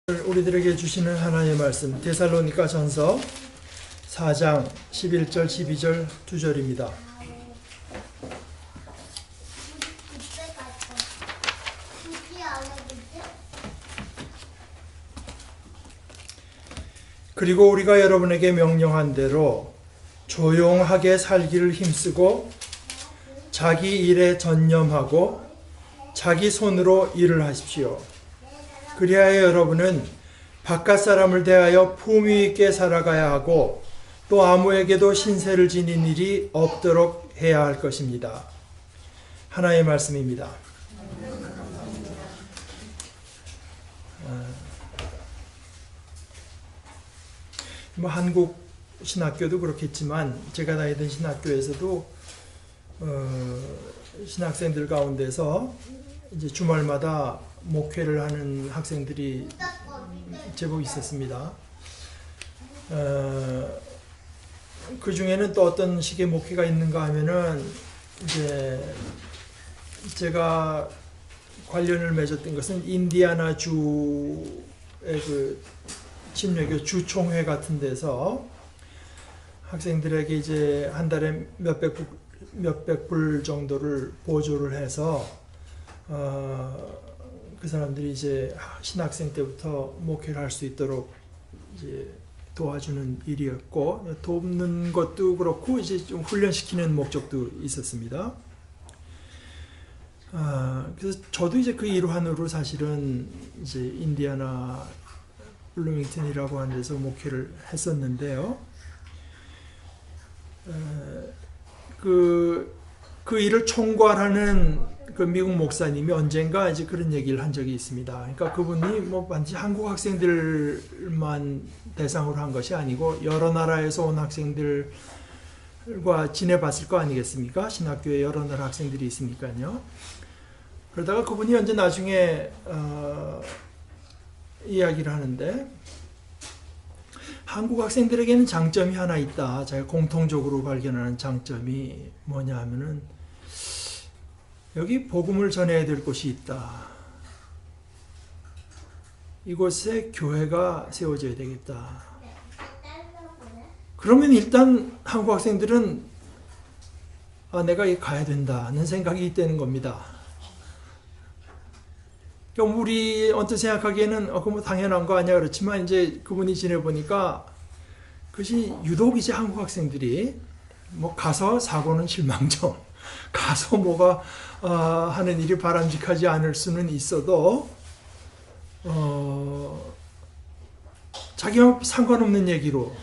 우리들에게 주시는 하나님의 말씀 데살로니가 전서 4장 11절 12절 2절입니다. 그리고 우리가 여러분에게 명령한 대로 조용하게 살기를 힘쓰고 자기 일에 전념하고 자기 손으로 일을 하십시오. 그리하여 여러분은 바깥 사람을 대하여 품위 있게 살아가야 하고 또 아무에게도 신세를 지닌 일이 없도록 해야 할 것입니다. 하나의 말씀입니다. 한국 신학교도 그렇겠지만 제가 다니던 신학교에서도 신학생들 가운데서 이제 주말마다 목회를 하는 학생들이 제법 있었습니다. 그 중에는 또 어떤 식의 목회가 있는가 하면은 이제 제가 관련을 맺었던 것은 인디아나 주의 그 침례교 주총회 같은 데서 학생들에게 이제 한 달에 몇백 불 정도를 보조를 해서 그 사람들이 이제 신학생 때부터 목회를 할 수 있도록 이제 도와주는 일이었고, 돕는 것도 그렇고 이제 좀 훈련시키는 목적도 있었습니다. 그래서 저도 이제 그 일환으로 사실은 이제 인디아나 블루밍턴이라고 하는 데서 목회를 했었는데요. 그 일을 총괄하는 그 미국 목사님이 언젠가 이제 그런 얘기를 한 적이 있습니다. 그러니까 그분이 뭐 반드시 한국 학생들만 대상으로 한 것이 아니고 여러 나라에서 온 학생들과 지내봤을 거 아니겠습니까? 신학교에 여러 나라 학생들이 있으니까요. 그러다가 그분이 언제 나중에 이야기를 하는데 한국 학생들에게는 장점이 하나 있다. 제가 공통적으로 발견하는 장점이 뭐냐 하면은 여기 복음을 전해야 될 곳이 있다. 이곳에 교회가 세워져야 되겠다. 그러면 일단 한국 학생들은 내가 가야 된다는 생각이 있다는 겁니다. 그럼 우리 언뜻 생각하기에는 그거 뭐 당연한 거 아니야 그렇지만 이제 그분이 지내보니까 그것이 유독 이제 한국 학생들이 뭐 가서 사고는 실망정, 가서 뭐가 하는 일이 바람직하지 않을 수는 있어도 자기와 상관없는 얘기로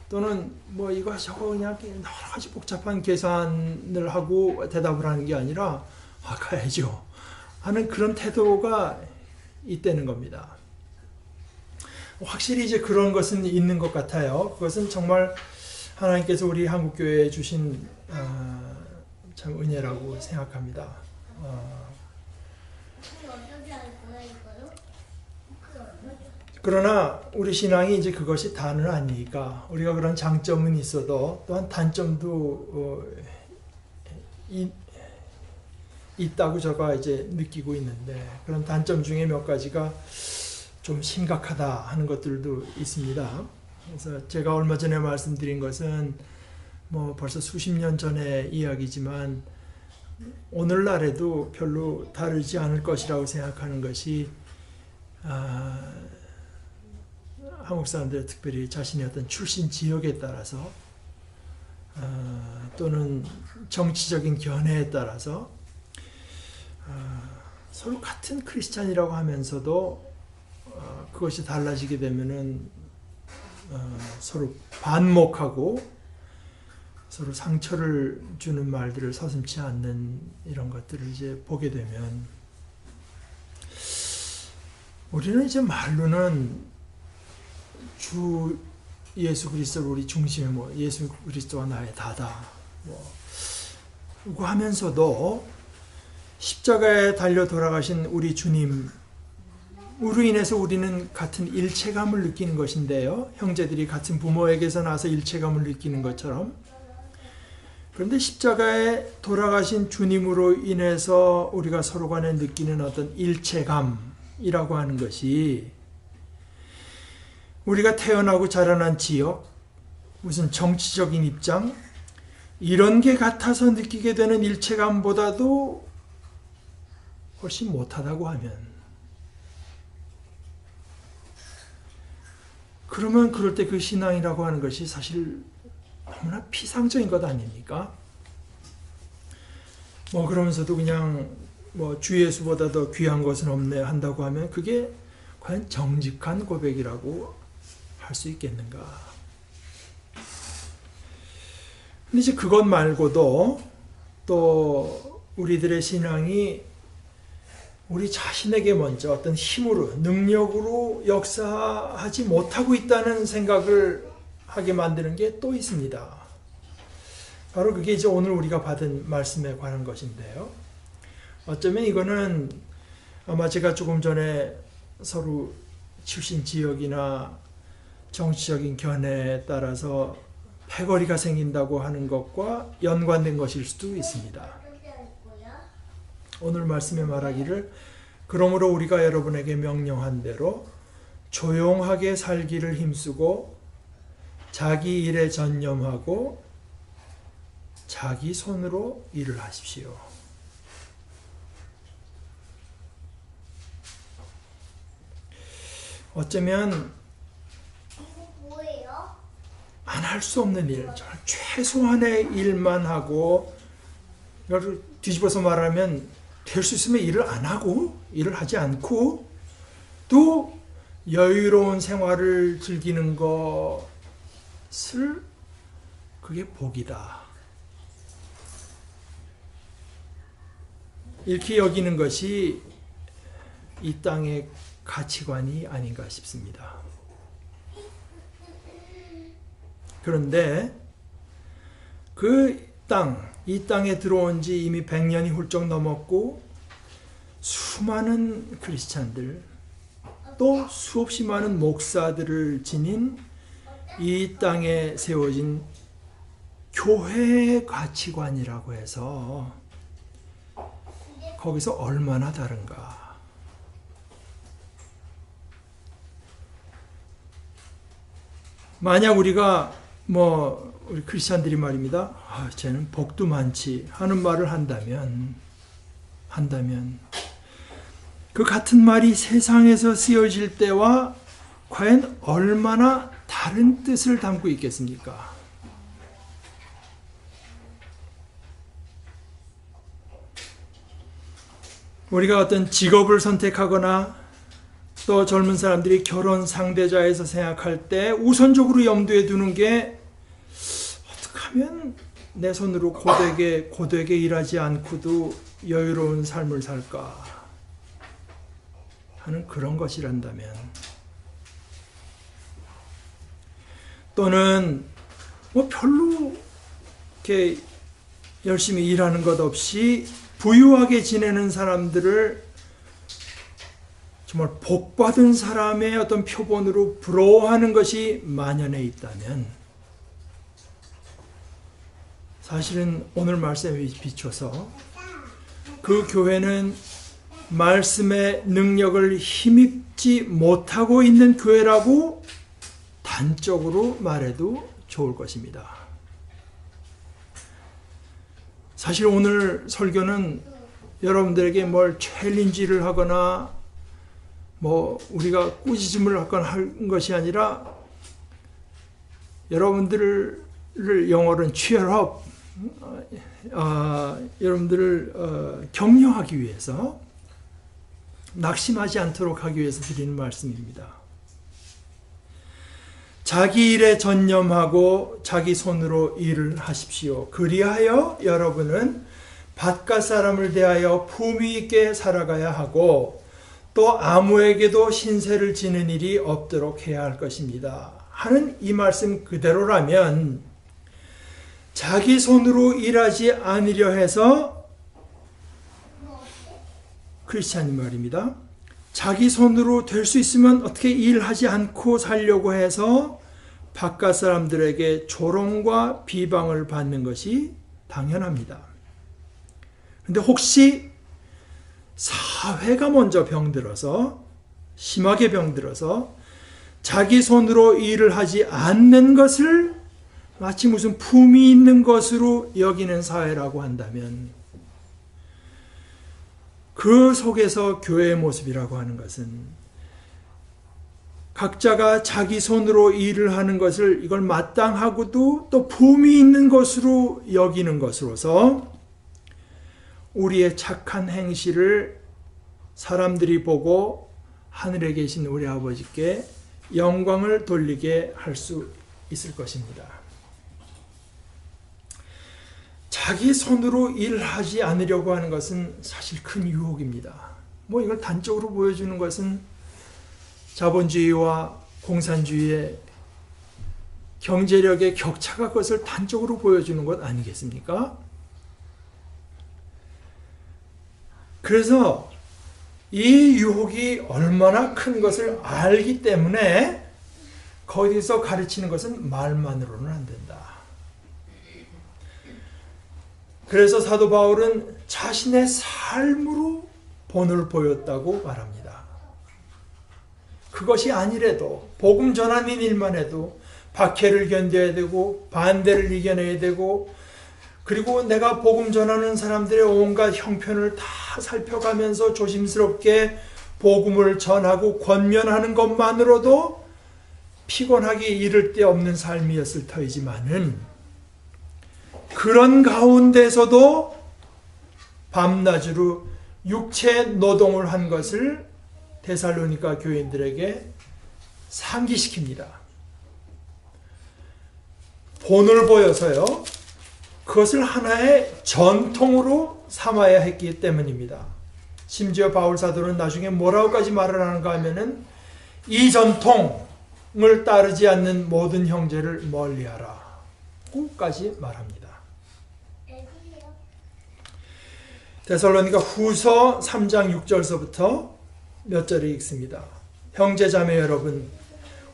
또는 뭐 이거 저거 그냥 여러 가지 복잡한 계산을 하고 대답을 하는 게 아니라 가야죠 하는 그런 태도가 있다는 겁니다. 확실히 이제 그런 것은 있는 것 같아요. 그것은 정말 하나님께서 우리 한국교회에 주신 참 은혜라고 생각합니다. 그러나 우리 신앙이 이제 그것이 다는 아니니까 우리가 그런 장점은 있어도 또한 단점도 있다고 제가 이제 느끼고 있는데 그런 단점 중에 몇 가지가 좀 심각하다 하는 것들도 있습니다. 그래서 제가 얼마 전에 말씀드린 것은 뭐 벌써 수십 년 전의 이야기지만 오늘날에도 별로 다르지 않을 것이라고 생각하는 것이 한국 사람들 특별히 자신의 어떤 출신 지역에 따라서 또는 정치적인 견해에 따라서 서로 같은 크리스찬이라고 하면서도 그것이 달라지게 되면은 서로 반목하고 서로 상처를 주는 말들을 서슴지 않는 이런 것들을 이제 보게 되면 우리는 이제 말로는 주 예수 그리스도를 우리 중심에 예수 그리스도가 나의 다다 그거 하면서도 십자가에 달려 돌아가신 우리 주님 으로 인해서 우리는 같은 일체감을 느끼는 것인데요. 형제들이 같은 부모에게서 나서 일체감을 느끼는 것처럼 그런데 십자가에 돌아가신 주님으로 인해서 우리가 서로 간에 느끼는 어떤 일체감 신앙이라고 하는 것이 우리가 태어나고 자라난 지역, 무슨 정치적인 입장, 이런 게 같아서 느끼게 되는 일체감보다도 훨씬 못하다고 하면, 그러면 그럴 때 그 신앙이라고 하는 것이 사실 너무나 피상적인 것 아닙니까? 그러면서도 그냥 주 예수보다 더 귀한 것은 없네 한다고 하면 그게 과연 정직한 고백이라고 할 수 있겠는가? 근데 이제 그것 말고도 또 우리들의 신앙이 우리 자신에게 먼저 어떤 힘으로, 능력으로 역사하지 못하고 있다는 생각을 하게 만드는 게 또 있습니다. 바로 그게 이제 오늘 우리가 받은 말씀에 관한 것인데요. 어쩌면 이거는 아마 제가 조금 전에 서로 출신 지역이나 정치적인 견해에 따라서 패거리가 생긴다고 하는 것과 연관된 것일 수도 있습니다. 오늘 말씀에 말하기를 그러므로 우리가 여러분에게 명령한 대로 조용하게 살기를 힘쓰고 자기 일에 전념하고 자기 손으로 일을 하십시오. 어쩌면 안 할 수 없는 일, 최소한의 일만 하고, 이걸 뒤집어서 말하면 될 수 있으면 일을 안 하고, 일을 하지 않고, 또 여유로운 생활을 즐기는 것을 그게 복이다. 이렇게 여기는 것이 이 땅의 가치관이 아닌가 싶습니다. 그런데 이 땅에 들어온 지 이미 100년이 훌쩍 넘었고 수많은 크리스찬들 또 수없이 많은 목사들을 지닌 이 땅에 세워진 교회의 가치관이라고 해서 거기서 얼마나 다른가. 만약 우리가 우리 크리스찬들이 말입니다. 쟤는 복도 많지 하는 말을 한다면 그 같은 말이 세상에서 쓰여질 때와 과연 얼마나 다른 뜻을 담고 있겠습니까? 우리가 어떤 직업을 선택하거나 또 젊은 사람들이 결혼 상대자에서 생각할 때 우선적으로 염두에 두는 게 어떻게 하면 내 손으로 고되게 일하지 않고도 여유로운 삶을 살까 하는 그런 것이란다면, 또는 별로 이렇게 열심히 일하는 것 없이 부유하게 지내는 사람들을 정말 복받은 사람의 어떤 표본으로 부러워하는 것이 만연해 있다면, 사실은 오늘 말씀에 비춰서 그 교회는 말씀의 능력을 힘입지 못하고 있는 교회라고 단적으로 말해도 좋을 것입니다. 사실 오늘 설교는 여러분들에게 뭘 챌린지를 하거나 우리가 꾸짖음을 하거나 한 것이 아니라 여러분들을 영어로는 cheer up, 여러분들을 격려하기 위해서, 낙심하지 않도록 하기 위해서 드리는 말씀입니다. 자기 일에 전념하고 자기 손으로 일을 하십시오. 그리하여 여러분은 바깥 사람을 대하여 품위 있게 살아가야 하고 또 아무에게도 신세를 지는 일이 없도록 해야 할 것입니다. 하는 이 말씀 그대로라면 자기 손으로 일하지 않으려 해서, 크리스찬이 말입니다. 자기 손으로 될 수 있으면 어떻게 일하지 않고 살려고 해서 바깥 사람들에게 조롱과 비방을 받는 것이 당연합니다. 그런데 혹시 사회가 먼저 병들어서 심하게 병들어서 자기 손으로 일을 하지 않는 것을 마치 무슨 품위 있는 것으로 여기는 사회라고 한다면, 그 속에서 교회의 모습이라고 하는 것은 각자가 자기 손으로 일을 하는 것을 이걸 마땅하고도 또 품위 있는 것으로 여기는 것으로서 우리의 착한 행실을 사람들이 보고 하늘에 계신 우리 아버지께 영광을 돌리게 할 수 있을 것입니다. 자기 손으로 일하지 않으려고 하는 것은 사실 큰 유혹입니다. 이걸 단적으로 보여주는 것은 자본주의와 공산주의의 경제력의 격차가 그것을 단적으로 보여주는 것 아니겠습니까? 그래서 이 유혹이 얼마나 큰 것을 알기 때문에 거기서 가르치는 것은 말만으로는 안 된다. 그래서 사도 바울은 자신의 삶으로 본을 보였다고 말합니다. 그것이 아니래도 복음 전하는 일만 해도 박해를 견뎌야 되고 반대를 이겨내야 되고, 그리고 내가 복음 전하는 사람들의 온갖 형편을 다 살펴가면서 조심스럽게 복음을 전하고 권면하는 것만으로도 피곤하기 이를 데 없는 삶이었을 터이지만은, 그런 가운데서도 밤낮으로 육체 노동을 한 것을 데살로니가 교인들에게 상기시킵니다. 본을 보여서요, 그것을 하나의 전통으로 삼아야 했기 때문입니다. 심지어 바울 사도는 나중에 뭐라고까지 말을 하는가 하면은, 이 전통을 따르지 않는 모든 형제를 멀리하라 고까지 말합니다. 데살로니가 후서 3장 6절서부터 몇 절에 읽습니다. 형제자매 여러분,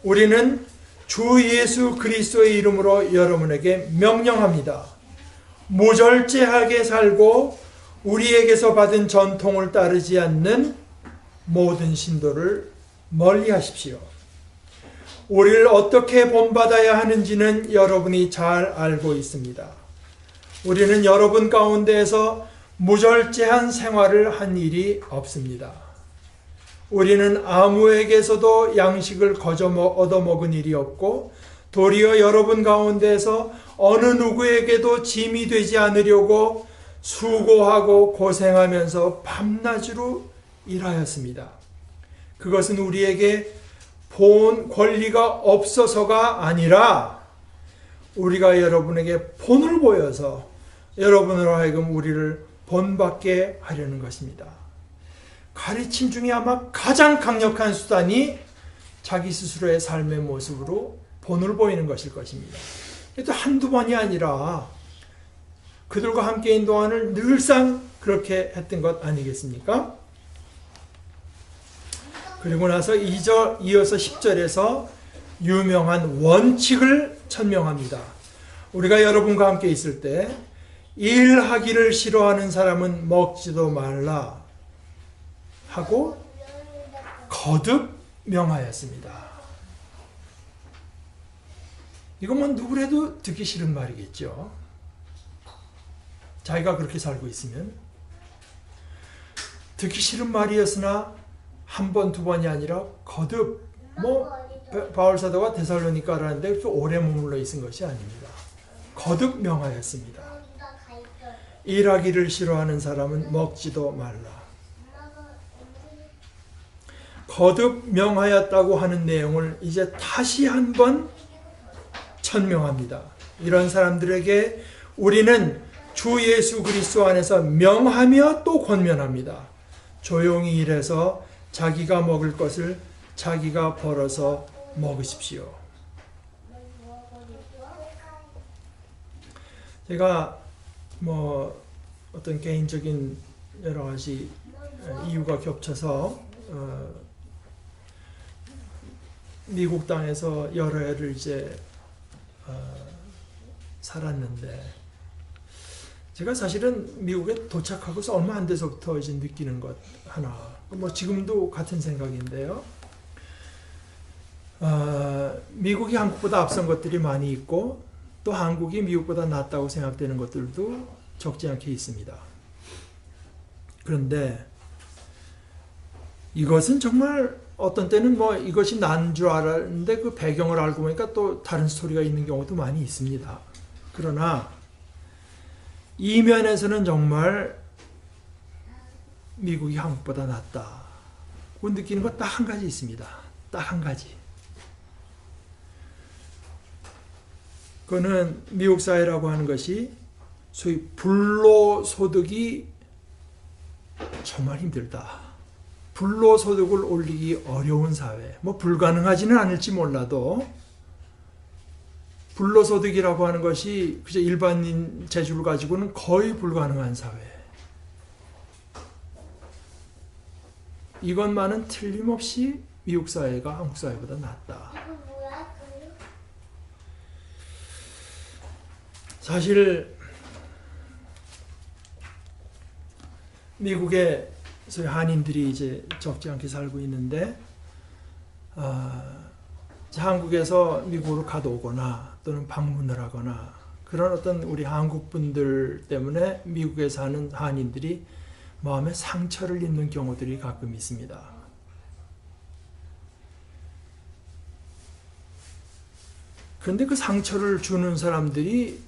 우리는 주 예수 그리스도의 이름으로 여러분에게 명령합니다. 무절제하게 살고 우리에게서 받은 전통을 따르지 않는 모든 신도를 멀리하십시오. 우리를 어떻게 본받아야 하는지는 여러분이 잘 알고 있습니다. 우리는 여러분 가운데에서 무절제한 생활을 한 일이 없습니다. 우리는 아무에게서도 양식을 얻어먹은 일이 없고, 도리어 여러분 가운데에서 어느 누구에게도 짐이 되지 않으려고 수고하고 고생하면서 밤낮으로 일하였습니다. 그것은 우리에게 본 권리가 없어서가 아니라 우리가 여러분에게 본을 보여서 여러분으로 하여금 우리를 본받게 하려는 것입니다. 가르침 중에 아마 가장 강력한 수단이 자기 스스로의 삶의 모습으로 본을 보이는 것일 것입니다. 또 한두 번이 아니라 그들과 함께인 동안을 늘상 그렇게 했던 것 아니겠습니까? 그리고 나서 이어서 10절에서 유명한 원칙을 천명합니다. 우리가 여러분과 함께 있을 때 일하기를 싫어하는 사람은 먹지도 말라 하고 거듭 명하였습니다. 이건 누구라도 듣기 싫은 말이겠죠. 자기가 그렇게 살고 있으면. 듣기 싫은 말이었으나 한 번, 두 번이 아니라 거듭, 바울 사도가 데살로니가라는데 오래 머물러 있은 것이 아닙니다. 거듭 명하였습니다. 일하기를 싫어하는 사람은 먹지도 말라. 거듭 명하였다고 하는 내용을 이제 다시 한번 천명합니다. 이런 사람들에게 우리는 주 예수 그리스도 안에서 명하며 또 권면합니다. 조용히 일해서 자기가 먹을 것을 자기가 벌어서 먹으십시오. 제가 어떤 개인적인 여러 가지 이유가 겹쳐서 미국 땅에서 여러 해를 이제 살았는데, 제가 사실은 미국에 도착하고서 얼마 안 돼서부터 이제 느끼는 것 하나, 뭐 지금도 같은 생각인데요. 미국이 한국보다 앞선 것들이 많이 있고 또 한국이 미국보다 낫다고 생각되는 것들도 적지 않게 있습니다. 그런데 이것은 정말 어떤 때는 뭐 이것이 난 줄 알았는데 그 배경을 알고 보니까 또 다른 스토리가 있는 경우도 많이 있습니다. 그러나 이 면에서는 정말 미국이 한국보다 낫다. 그 느끼는 것 딱 한 가지 있습니다. 딱 한 가지. 그거는 미국 사회라고 하는 것이 소위 불로소득이 정말 힘들다. 불로소득을 올리기 어려운 사회. 뭐 불가능하지는 않을지 몰라도 불로소득이라고 하는 것이 그저 일반인 재주를 가지고는 거의 불가능한 사회. 이것만은 틀림없이 미국 사회가 한국 사회보다 낫다. 사실 미국에 소위 한인들이 이제 적지 않게 살고 있는데 한국에서 미국으로 가도오거나 또는 방문을 하거나 그런 어떤 우리 한국 분들 때문에 미국에 사는 한인들이 마음에 상처를 입는 경우들이 가끔 있습니다. 그런데 그 상처를 주는 사람들이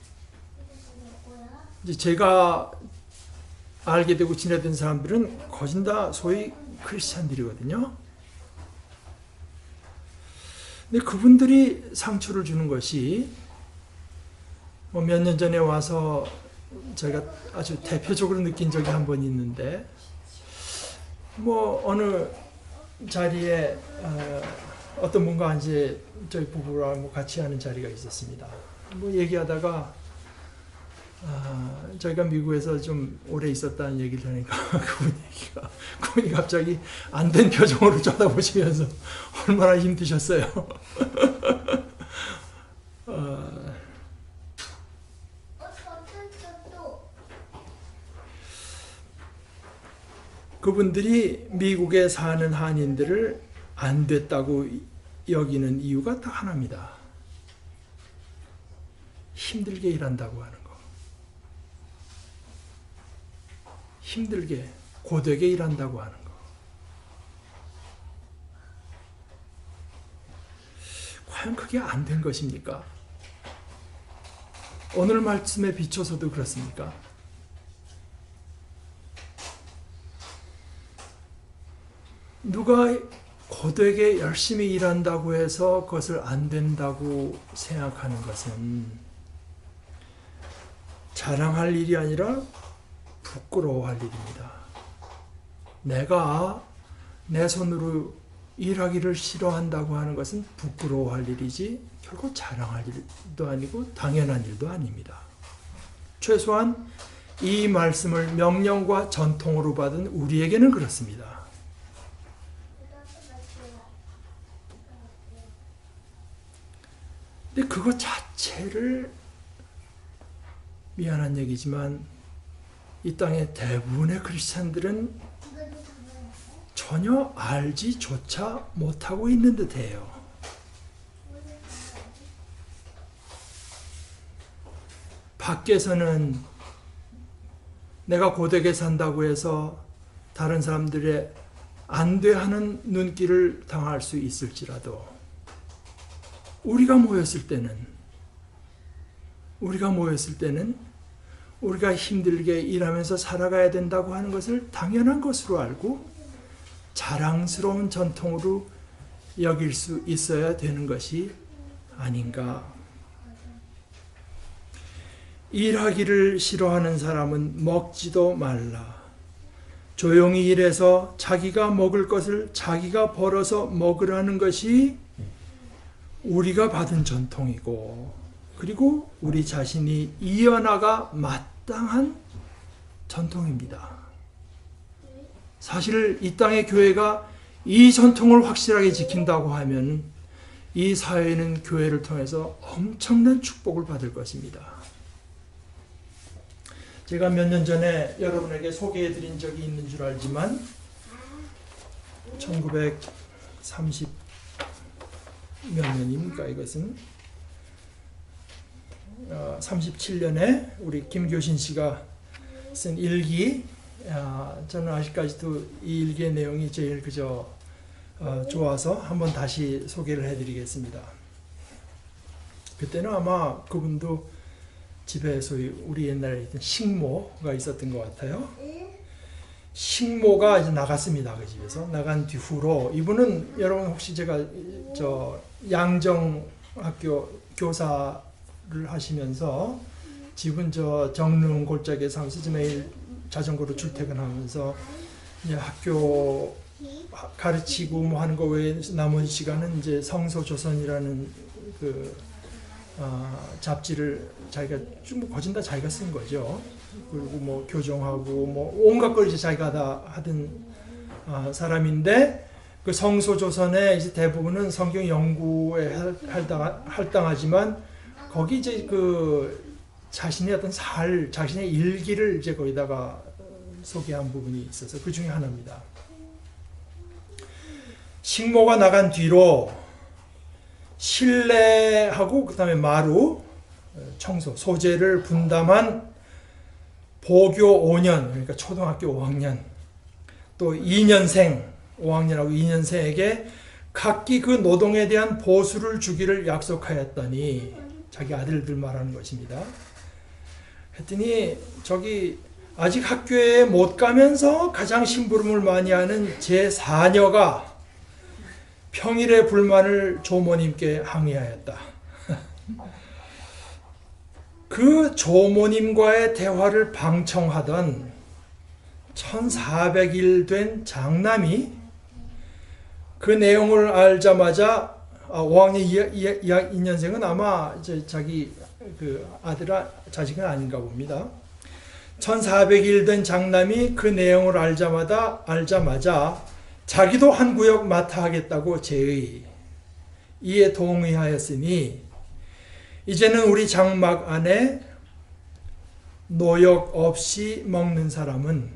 이제 제가 알게 되고 지내던 사람들은 거진 다 소위 크리스찬들이거든요. 근데 그분들이 상처를 주는 것이 뭐 몇 년 전에 와서 저희가 아주 대표적으로 느낀 적이 한 번 있는데 뭐 어느 자리에 어떤 분과 이제 저희 부부랑 같이 하는 자리가 있었습니다. 뭐 얘기하다가 저희가 미국에서 좀 오래 있었다는 얘기를 하니까 그분이 갑자기 안 된 표정으로 쳐다보시면서 얼마나 힘드셨어요. 그분들이 미국에 사는 한인들을 안 됐다고 여기는 이유가 딱 하나입니다. 힘들게 일한다고 하는 거. 힘들게, 고되게 일한다고 하는 거. 과연 그게 안 된 것입니까? 오늘 말씀에 비춰서도 그렇습니까? 누가 고되게 열심히 일한다고 해서 그것을 안 된다고 생각하는 것은 자랑할 일이 아니라 부끄러워할 일입니다. 내가 내 손으로 일하기를 싫어한다고 하는 것은 부끄러워할 일이지 결코 자랑할 일도 아니고 당연한 일도 아닙니다. 최소한 이 말씀을 명령과 전통으로 받은 우리에게는 그렇습니다. 근데 그것 자체를 미안한 얘기지만 이 땅의 대부분의 크리스찬들은 전혀 알지조차 못하고 있는 듯해요. 밖에서는 내가 고되게 산다고 해서 다른 사람들의 안 돼 하는 눈길을 당할 수 있을지라도 우리가 모였을 때는 우리가 힘들게 일하면서 살아가야 된다고 하는 것을 당연한 것으로 알고 자랑스러운 전통으로 여길 수 있어야 되는 것이 아닌가. 일하기를 싫어하는 사람은 먹지도 말라. 조용히 일해서 자기가 먹을 것을 자기가 벌어서 먹으라는 것이 우리가 받은 전통이고 그리고 우리 자신이 이어나가 마땅한 전통입니다. 사실 이 땅의 교회가 이 전통을 확실하게 지킨다고 하면 이 사회는 교회를 통해서 엄청난 축복을 받을 것입니다. 제가 몇 년 전에 여러분에게 소개해드린 적이 있는 줄 알지만 1930 몇 년입니까 이것은? 37년에 우리 김교신 씨가 쓴 일기. 저는 아직까지도 이 일기의 내용이 제일 좋아서 한번 다시 소개를 해드리겠습니다. 그때는 아마 그분도 집에 소위 우리 옛날에 있던 식모가 있었던 것 같아요. 식모가 이제 나갔습니다. 그 집에서 나간 뒤후로 이분은 여러분 혹시 제가 양정학교 교사를 하시면서 집은 정릉 골짜기에 사면서 매일 자전거로 출퇴근하면서 이제 학교 가르치고 뭐 하는 거 외에 남은 시간은 이제 성서조선이라는 잡지를 자기가 좀 거진 다 자기가 쓴 거죠. 그리고 뭐 교정하고 뭐 온갖 걸 이제 자기가 다 하던 사람인데 그 성서조선에 이제 대부분은 성경 연구에 할당하지만 거기 이제 자신의 어떤 자신의 일기를 이제 거기다가 소개한 부분이 있어서 그 중에 하나입니다. 식모가 나간 뒤로 실내하고 그 다음에 마루, 청소, 소재를 분담한 보교 5년, 그러니까 초등학교 5학년, 또 2년생, 5학년하고 2년생에게 각기 그 노동에 대한 보수를 주기를 약속하였더니 자기 아들들 말하는 것입니다. 했더니 아직 학교에 못 가면서 가장 심부름을 많이 하는 제 4녀가 평일의 불만을 조모님께 항의하였다. 그 조모님과의 대화를 방청하던 1400일 된 장남이 그 내용을 알자마자 5학년 2년생은 아마 이제 자기 자식은 아닌가 봅니다. 1400일 된 장남이 그 내용을 알자마자 자기도 한 구역 맡아 하겠다고 제의. 이에 동의하였으니 이제는 우리 장막 안에 노역 없이 먹는 사람은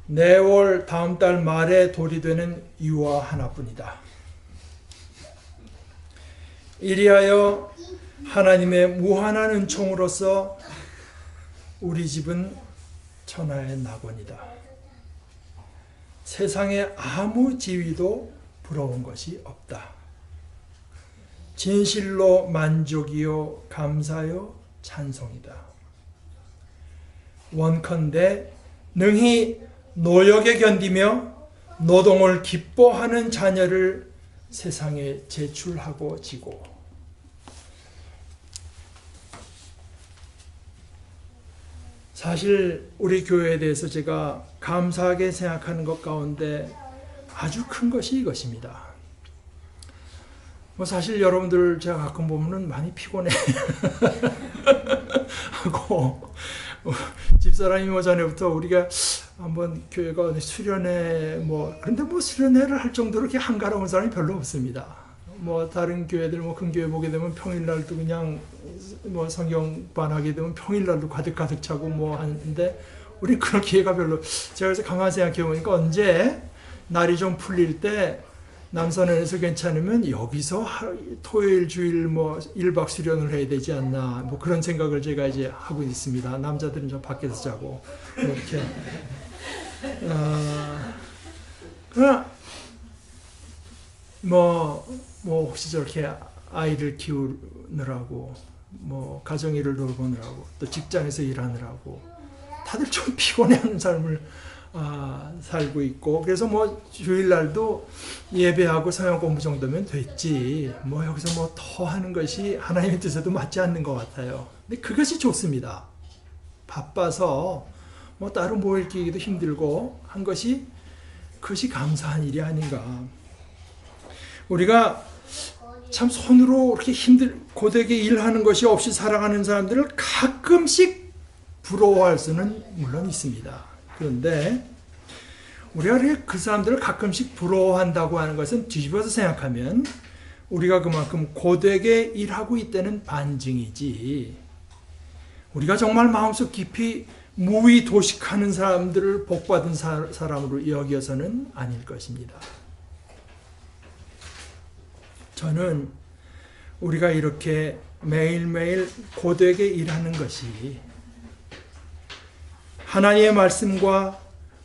내월 다음 달 말에 도리되는 유아 하나뿐이다. 이리하여 하나님의 무한한 은총으로서 우리 집은 천하의 낙원이다. 세상에 아무 지위도 부러운 것이 없다. 진실로 만족이요 감사요 찬송이다. 원컨대 능히 노역에 견디며 노동을 기뻐하는 자녀를 세상에 제출하고 지고. 사실 우리 교회에 대해서 제가 감사하게 생각하는 것 가운데 아주 큰 것이 이것입니다. 사실 여러분들 제가 가끔 보면은 많이 피곤해 하고 집사람이 전에부터 우리가 한번 교회가 수련회 그런데 수련회를 할 정도로 이렇게 한가로운 사람이 별로 없습니다. 다른 교회들 큰 교회 보게 되면 평일날도 그냥 성경반 하게 되면 평일날도 가득 차고 하는데 우리 그런 기회가 별로. 제가 그래서 가만히 생각해 보니까 언제 날이 좀 풀릴 때 남선원에서 괜찮으면 여기서 토요일 주일 1박 수련을 해야 되지 않나 그런 생각을 제가 이제 하고 있습니다. 남자들은 좀 밖에서 자고 이렇게. 그러나 혹시 저렇게 아이를 키우느라고 가정일을 돌보느라고 또 직장에서 일하느라고 다들 좀 피곤해하는 삶을 살고 있고, 그래서 주일날도 예배하고 성경 공부 정도면 됐지 여기서 더 하는 것이 하나님의 뜻에도 맞지 않는 것 같아요. 근데 그것이 좋습니다. 바빠서 따로 모일 끼기도 힘들고 한 것이 그것이 감사한 일이 아닌가. 우리가 참 손으로 그렇게 고되게 일하는 것이 없이 살아가는 사람들을 가끔씩 부러워할 수는 물론 있습니다. 그런데 우리가 그 사람들을 가끔씩 부러워한다고 하는 것은 뒤집어서 생각하면 우리가 그만큼 고되게 일하고 있다는 반증이지, 우리가 정말 마음속 깊이 무위 도식하는 사람들을 복받은 사람으로 여겨서는 아닐 것입니다. 저는 우리가 이렇게 매일매일 고되게 일하는 것이 하나님의 말씀과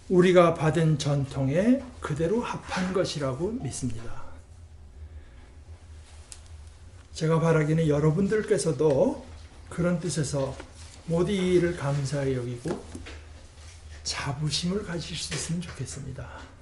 우리가 받은 전통에 그대로 합한 것이라고 믿습니다. 제가 바라기는 여러분들께서도 그런 뜻에서 모두 이 일을 감사히 여기고 자부심을 가질 수 있으면 좋겠습니다.